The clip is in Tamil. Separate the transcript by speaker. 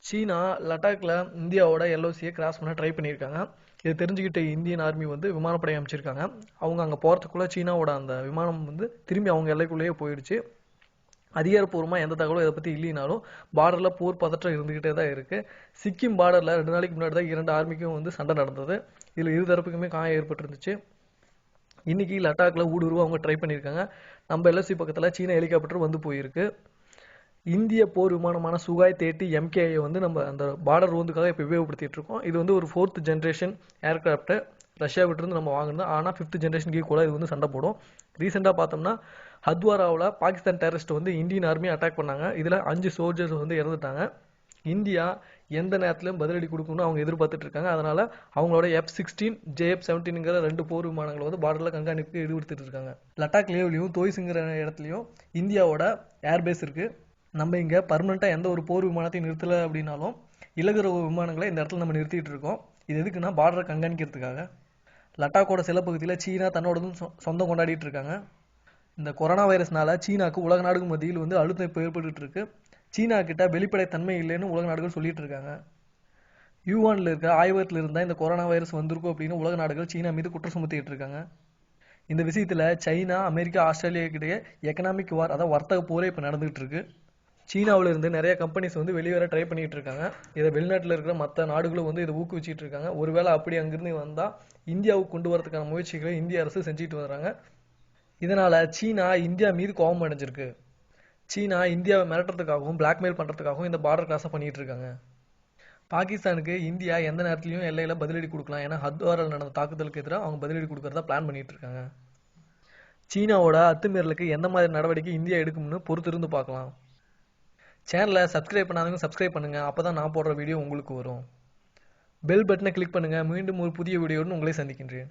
Speaker 1: சீனா லடாக்ல இந்தியாவோட எல்ஓசியை கிராஸ் பண்ண ட்ரை பண்ணியிருக்காங்க. இதை தெரிஞ்சுக்கிட்ட இந்தியன் ஆர்மி வந்து விமானப்படை அமைச்சிருக்காங்க. அவங்க அங்கே போகிறதுக்குள்ள சீனாவோட அந்த விமானம் வந்து திரும்பி அவங்க எல்லைக்குள்ளேயே போயிடுச்சு. அதிகாரப்பூர்வமாக எந்த தகவலும் இதை பற்றி இல்லைனாலும் பார்டரில் போர் பதற்றம் இருந்துக்கிட்டே தான் இருக்குது. சிக்கிம் பார்டரில் 2 நாளைக்கு முன்னாடி தான் 2 ஆர்மிக்கும் வந்து சண்டை நடந்தது. இதில் இரு தரப்புக்குமே காயம் ஏற்பட்டுருந்துச்சு. இன்னைக்கு லடாக்ல ஊடுருவ அவங்க ட்ரை பண்ணியிருக்காங்க. நம்ம எல்எஸ்சி பக்கத்தில் சீனா ஹெலிகாப்டர் வந்து போயிருக்கு. இந்திய போர் விமானமான சுகாய் 30 MKI வந்து நம்ம அந்த பார்டர் ரோந்துக்காக இப்போ உபயோகப்படுத்திட்டு இருக்கோம். இது வந்து ஒரு 4th ஜென்ரேஷன் ஏர்கிராஃப்ட். ரஷ்யாவிட்டிருந்து நம்ம வாங்கினது. ஆனால் 5th ஜென்ரேஷன் கூட இது வந்து சண்டை போடும். ரீசெண்டாக பார்த்தோம்னா ஹத்வாராவில் பாகிஸ்தான் டெரரிஸ்ட் வந்து இந்தியன் ஆர்மி அட்டாக் பண்ணாங்க. இதில் 5 சோல்ஜர்ஸ் வந்து இறந்துட்டாங்க. இந்தியா எந்த நேரத்திலும் பதிலடி கொடுக்கணும்னு அவங்க எதிர்பார்த்துட்டு இருக்காங்க. அதனால அவங்களோட F-16 JF-17ங்கிற 2 போர் விமானங்களை வந்து பார்டரில் கண்காணிப்புக்கு ஈடுபடுத்திட்டு இருக்காங்க. லடாக் லேவ்லையும் தோய்ஸுங்கிற இடத்துலையும் இந்தியாவோட ஏர்பேஸ் இருக்கு. நம்ம இங்கே பர்மனெண்ட்டாக எந்த ஒரு போர் விமானத்தையும் நிறுத்தலை அப்படின்னாலும் இலகுரக விமானங்களை இந்த இடத்துல நம்ம நிறுத்திட்டு இருக்கோம். இது எதுக்குன்னா பார்டரை கண்காணிக்கிறதுக்காக. லடாக்கோட சில பகுதியில் சீனா தன்னோடதும் சொந்தம் கொண்டாடிட்டு இருக்காங்க. இந்த கொரோனா வைரஸ்னால சீனாக்கு உலக நாடுகள் மத்தியில் வந்து அழுத்தம் இப்போ ஏற்பட்டு இருக்கு. சீனா கிட்ட வெளிப்படை தன்மை இல்லைன்னு உலக நாடுகள் சொல்லிட்டு இருக்காங்க. யூவான்ல இருக்க ஆய்வகத்தில் இருந்தால் இந்த கொரோனா வைரஸ் வந்திருக்கும் அப்படின்னு உலக நாடுகள் சீனா மீது குற்றம் சுமத்திட்டு இருக்காங்க. இந்த விஷயத்தில் சைனா, அமெரிக்கா, ஆஸ்திரேலியா கிட்டே எக்கனாமிக் வார், அதாவது வர்த்தக போரே இப்போ நடந்துகிட்டு இருக்கு. சீனாவில் இருந்து நிறைய கம்பெனிஸ் வந்து வெளியேற ட்ரை பண்ணிட்டு இருக்காங்க. இதை வெளிநாட்டில் இருக்கிற மற்ற நாடுகளும் வந்து இதை ஊக்குவிச்சிட்டு இருக்காங்க. ஒருவேளை அப்படி அங்கிருந்து வந்தால் இந்தியாவுக்கு கொண்டு வரதுக்கான முயற்சிகளை இந்திய அரசு செஞ்சுட்டு வர்றாங்க. இதனால சீனா இந்தியா மீது கோபம் அடைஞ்சிருக்கு. சீனா இந்தியாவை மிரட்டுறதுக்காகவும் பிளாக்மெயில் பண்ணுறதுக்காகவும் இந்த பார்டர் கிராஸை பண்ணிட்டு இருக்காங்க. பாகிஸ்தானுக்கு இந்தியா எந்த நேரத்திலையும் எல்லையில் பதிலடி கொடுக்கலாம். ஏன்னா ஹத்வாரில் நடந்த தாக்குதலுக்கு எதிராக அவங்க பதிலடி கொடுக்கறதா பிளான் பண்ணிட்டு இருக்காங்க. சீனாவோட அத்துமீறலுக்கு எந்த மாதிரி நடவடிக்கை இந்தியா எடுக்கும்னு பொறுத்திருந்து பார்க்கலாம். சேனலை சப்ஸ்கிரைப் பண்ணாதவங்க சப்ஸ்கிரைப் பண்ணுங்க. அப்பதான் நான் போடுற வீடியோ உங்களுக்கு வரும். பெல் பட்டனை கிளிக் பண்ணுங்க. மீண்டும் ஒரு புதிய வீடியோவுடன் உங்களை சந்திக்கின்றேன்.